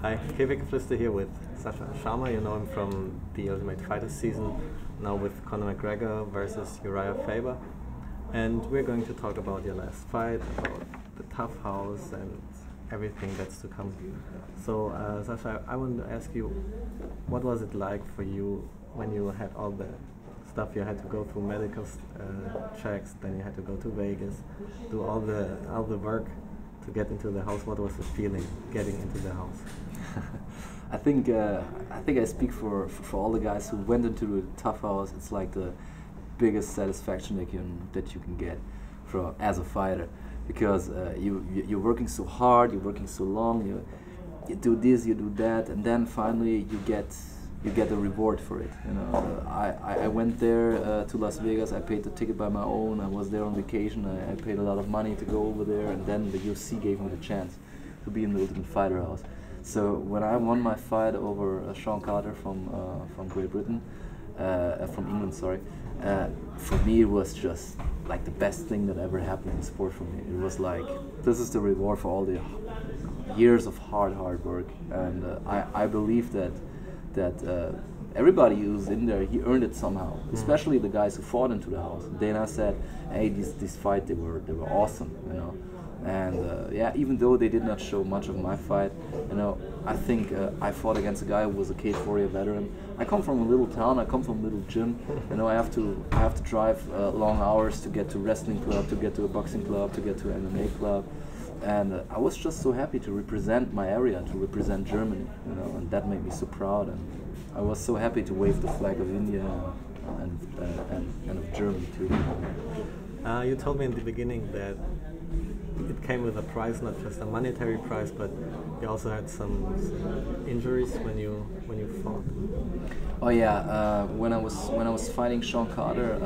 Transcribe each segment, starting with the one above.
Hi, Kevik Flister here with Sascha Sharma. You know him from the Ultimate Fighter season, now with Conor McGregor versus Uriah Faber. And we're going to talk about your last fight, about the TUF house and everything that's to come. So, Sascha, I want to ask you, what was it like for you when you had all the stuff you had to go through, medical checks, then you had to go to Vegas, do all the work to get into the house? What was the feeling getting into the house? I think I speak for all the guys who went into the TUF house. It's like the biggest satisfaction that you can get from as a fighter, because you're working so hard, you're working so long, you do this, you do that, and then finally you get a reward for it. You know, I went there to Las Vegas. I paid the ticket by my own. I was there on vacation. I paid a lot of money to go over there, and then the UFC gave me the chance to be in the Ultimate Fighter house. So when I won my fight over Sean Carter from Great Britain, from England, sorry, for me it was just like the best thing that ever happened in sport for me. It was like, this is the reward for all the years of hard work, and I believe that everybody who's in there, he earned it somehow. Especially the guys who fought into the house. Dana said, "Hey, this fight, they were awesome, you know." And yeah, even though they did not show much of my fight, you know, I think I fought against a guy who was a Cage Warrior veteran. I come from a little town. I come from a little gym. You know, I have to drive long hours to get to wrestling club, to get to a boxing club, to get to an MMA club. And I was just so happy to represent my area, to represent Germany, you know, and that made me so proud. And I was so happy to wave the flag of India and of Germany too. You told me in the beginning that it came with a prize, not just a monetary prize, but you also had some injuries when you fought. Oh yeah, when I was fighting Sean Carter,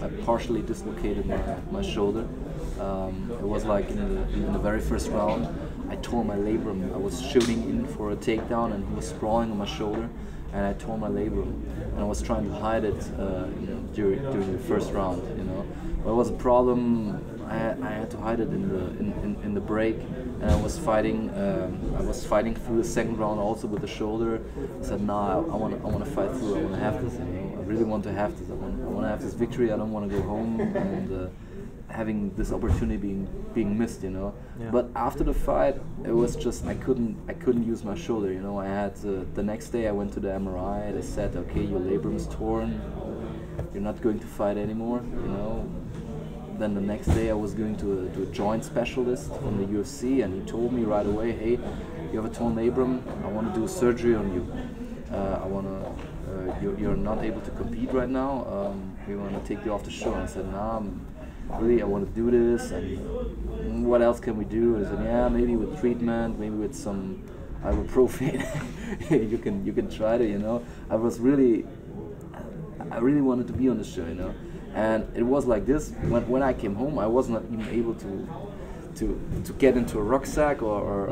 I partially dislocated my shoulder. It was like in the very first round, I tore my labrum. I was shooting in for a takedown, and he was sprawling on my shoulder, and I tore my labrum. And I was trying to hide it, you know, during the first round. You know, but it was a problem. I had to hide it in the break, and I was fighting through the second round also with the shoulder. I said, "Nah, I want to fight through. I want to have this. You know, I really want to have this. I want to have this victory. I don't want to go home and having this opportunity being missed. You know." Yeah. But after the fight, it was just I couldn't use my shoulder. You know, I had the next day I went to the MRI. They said, "Okay, your labrum is torn. You're not going to fight anymore." You know. Then the next day I was going to a joint specialist from the UFC, and he told me right away, "Hey, you have a torn labrum. I want to do surgery on you. You're not able to compete right now. We want to take you off the show." And I said, "Nah, I want to do this. And what else can we do?" And he said, "Yeah, maybe with treatment, maybe with some ibuprofen. you can try it, you know." I really wanted to be on the show, you know. And it was like this, when I came home, I was not even able to get into a rucksack or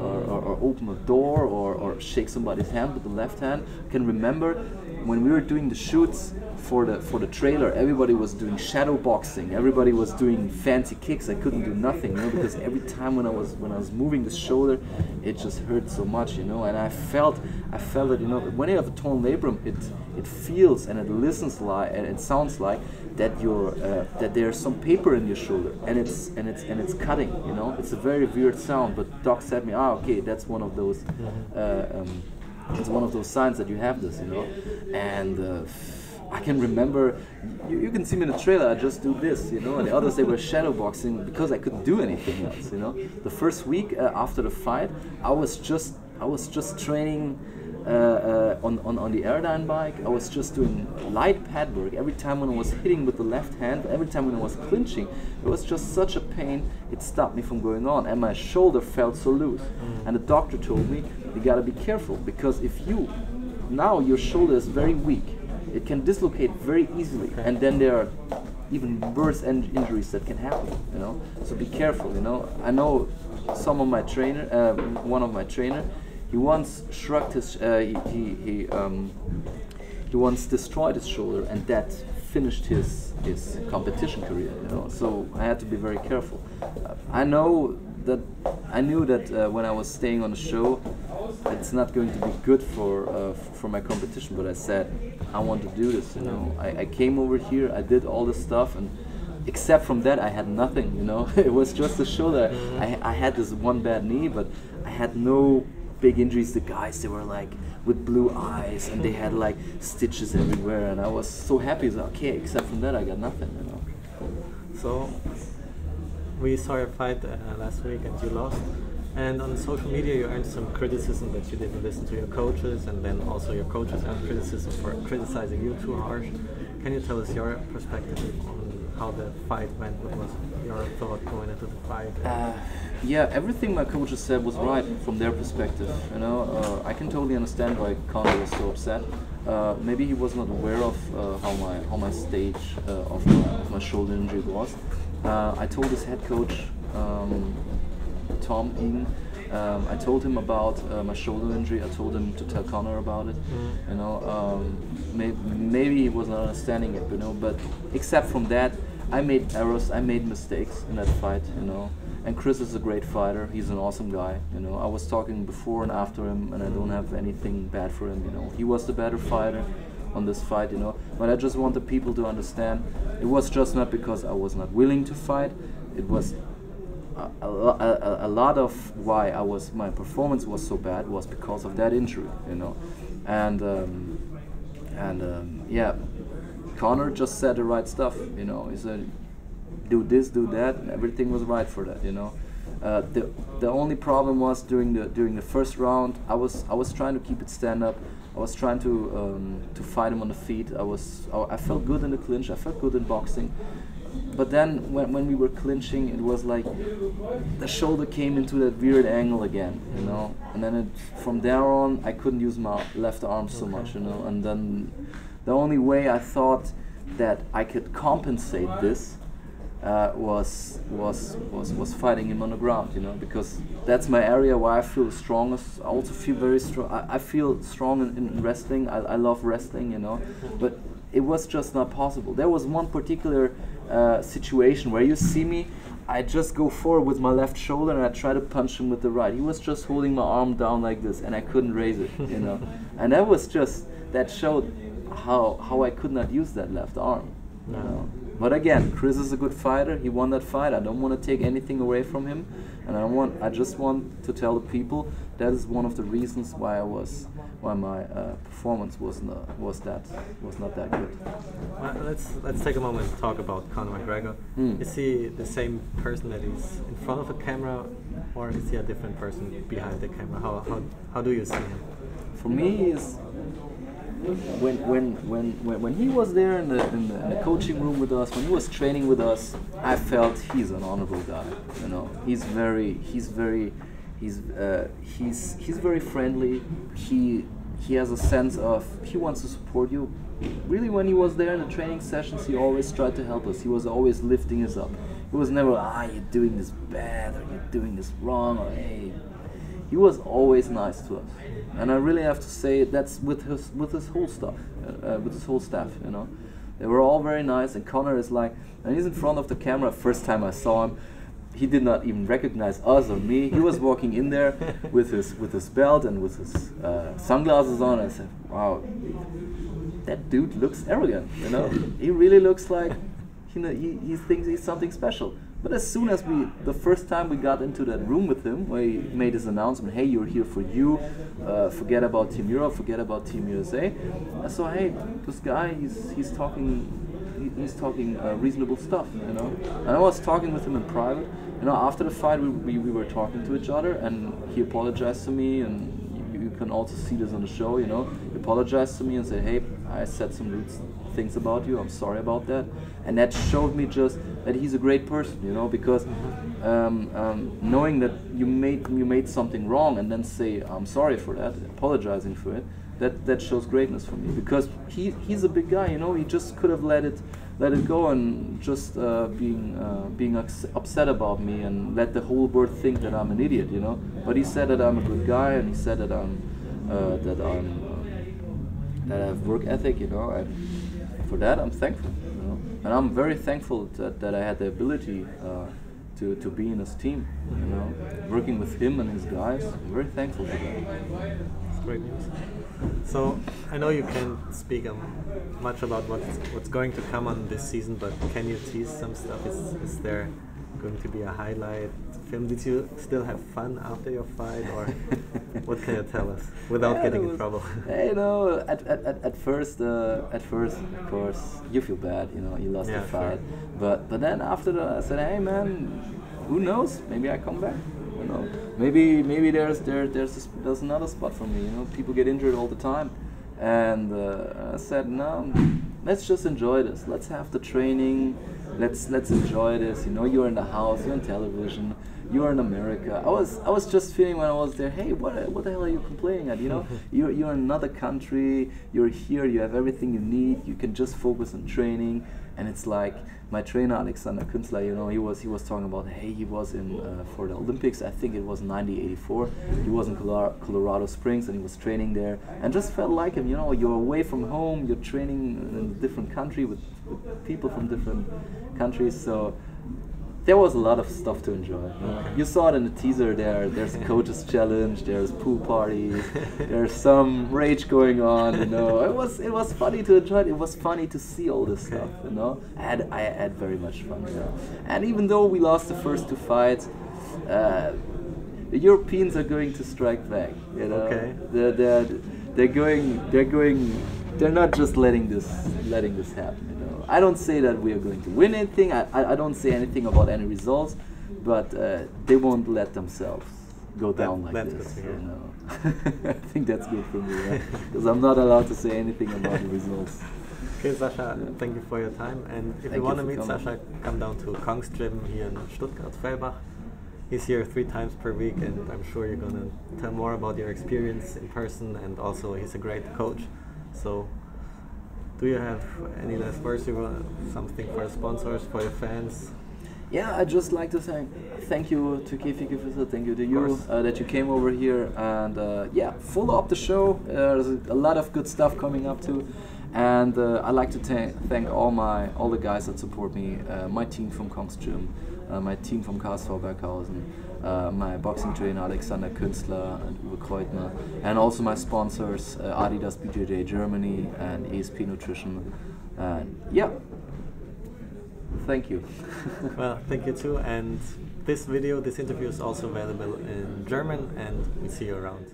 open a door or shake somebody's hand with the left hand. I can remember when we were doing the shoots for the trailer, everybody was doing shadow boxing, everybody was doing fancy kicks. I couldn't do nothing, you know, because every time when I was moving the shoulder, it just hurt so much, you know. And I felt it, you know, when you have a torn labrum, it feels and it listens like, and it sounds like that that there's some paper in your shoulder, and it's cutting, you know. It's a very weird sound, but doc said to me, "Okay, that's one of those it's one of those signs that you have this, you know." And I can remember, you can see me in the trailer, I just do this, you know, and the others, they were shadow boxing because I couldn't do anything else, you know. The first week after the fight, I was just training on the airline bike. I was just doing light pad work. Every time when I was hitting with the left hand, every time when I was clinching, it was just such a pain, it stopped me from going on, and my shoulder felt so loose. And the doctor told me, "You gotta be careful, because if now your shoulder is very weak, it can dislocate very easily, and then there are even worse injuries that can happen, you know. So be careful, you know." I know one of my trainer, he once shrugged his, he once destroyed his shoulder, and that finished his competition career, you know. So I had to be very careful. I knew that when I was staying on the show, it's not going to be good for my competition. But I said, I want to do this. You know, I came over here, I did all this stuff, and except from that, I had nothing. You know, it was just a shoulder. I had this one bad knee, but I had no big injuries. The guys, they were like with blue eyes, and they had like stitches everywhere, and I was so happy. So, okay, except from that, I got nothing. You know. So we saw your fight last week, and you lost. And on social media, you earned some criticism that you didn't listen to your coaches, and then also your coaches earned criticism for criticizing you too harsh. Can you tell us your perspective on how the fight went? What was your thought going into the fight? Yeah, everything my coaches said was right from their perspective. You know, I can totally understand why Conor was so upset. Maybe he was not aware of how my stage of my shoulder injury was. I told his head coach, Tom Egan, I told him about my shoulder injury. I told him to tell Conor about it. You know, maybe he was not understanding it. You know, but except from that, I made errors. I made mistakes in that fight. You know, and Chris is a great fighter. He's an awesome guy. You know, I was talking before and after him, and I don't have anything bad for him. You know, he was the better fighter on this fight. You know, but I just want the people to understand. It was just not because I was not willing to fight. It was a lot of why my performance was so bad was because of that injury, you know, and yeah, Conor just said the right stuff, you know. He said, do this, do that, and everything was right for that, you know. The only problem was during the first round, I was trying to keep it stand up. I was trying to fight him on the feet. I felt good in the clinch. I felt good in boxing. But then when we were clinching, it was like the shoulder came into that weird angle again, you know. And then from there on, I couldn't use my left arm so much, you know. And then the only way I thought that I could compensate this was fighting him on the ground, you know, because that's my area where I feel strongest. I also feel very strong. I feel strong in wrestling. I love wrestling, you know, but it was just not possible. There was one particular situation where you see me, I just go forward with my left shoulder and I try to punch him with the right. He was just holding my arm down like this, and I couldn't raise it, you know. And that showed how I could not use that left arm, you know. But again, Chris is a good fighter. He won that fight. I don't want to take anything away from him, and I just want to tell the people that is one of the reasons why my performance was not that good. Let's take a moment to talk about Conor McGregor. Is he the same person that is in front of a camera, or is he a different person behind the camera? How do you see him? For me, is when he was there in the coaching room with us, when he was training with us, I felt he's an honorable guy. You know, he's very friendly. He has a sense of he wants to support you. Really, when he was there in the training sessions, he always tried to help us. He was always lifting us up. He was never, you're doing this bad, or you're doing this wrong, or hey. He was always nice to us, and I really have to say that's with his whole staff, you know. They were all very nice, and Conor is like, and he's in front of the camera. First time I saw him, he did not even recognize us or me. He was walking in there with his belt and with his sunglasses on. I said, wow, that dude looks arrogant, you know. He really looks like, you know, he thinks he's something special. But as soon as the first time we got into that room with him, where he made his announcement, hey, you're here for you, forget about Team Europe, forget about Team USA. I saw, hey, this guy, he's talking reasonable stuff, you know. And I was talking with him in private. You know, after the fight, we were talking to each other, and he apologized to me, and you can also see this on the show, you know. He apologized to me and said, hey, I said some rude things about you, I'm sorry about that. And that showed me just that he's a great person, you know, because knowing that you made something wrong and then say, I'm sorry for that, apologizing for it, that shows greatness for me, because he's a big guy, you know. He just could have let it go and just being upset about me and let the whole world think that I'm an idiot, you know. But he said that I'm a good guy, and he said that I have work ethic, you know, and for that I'm thankful, you know. And I'm very thankful that I had the ability to be in his team. You know, working with him and his guys. I'm very thankful for that. That's great news. So I know you can't speak much about what's going to come on this season, but can you tease some stuff? Is there going to be a highlight film? Did you still have fun after your fight, or what can you tell us without getting in trouble? You know, at first, of course, you feel bad. You know, you lost the fight, sure. but then after that, I said, hey man, who knows? Maybe I come back. You know, maybe there's another spot for me. You know, people get injured all the time, and I said, no, let's just enjoy this. Let's have the training. Let's enjoy this. You know, you're in the house, you're on television, you're in America. I was just feeling when I was there, hey, what the hell are you complaining at? You know, you're in another country, you're here, you have everything you need, you can just focus on training. And it's like my trainer Alexander Künstler, you know, he was talking about, hey, he was in for the Olympics, I think it was 1984. He was in Colorado Springs and he was training there, and just felt like him. You know, you're away from home, you're training in a different country with people from different countries, so there was a lot of stuff to enjoy. You know? You saw it in the teaser there. There's a coach's challenge. There's pool parties. There's some rage going on. You know, it was funny to enjoy it. It was funny to see all this stuff. You know, I had very much fun. You know? And even though we lost the first two fights, the Europeans are going to strike back. You know, they're not just letting this happen. I don't say that we are going to win anything. I don't say anything about any results, but they won't let themselves go down like this. You know, I think that's good for me, because I'm not allowed to say anything about the results. Okay, Sascha, thank you for your time. And if you want to meet Sascha, come down to Kong's gym here in Stuttgart, Fellbach. He's here 3 times per week, and I'm sure you're going to tell more about your experience in person. And also, he's a great coach. So, do you have any last words? You want something for sponsors, for your fans? Yeah, I'd just like to thank you to Käfigeflüster, thank you to you that you came over here, and yeah, follow up the show. There's a lot of good stuff coming up too, and I'd like to thank all the guys that support me, my team from Kong's Gym, my team from KSV Berghausen, my boxing trainer Alexander Künstler and Uwe Kreutner, and also my sponsors Adidas BJJ Germany and ESP Nutrition. And yeah, thank you. Well, thank you too. And this interview is also available in German, and we see you around.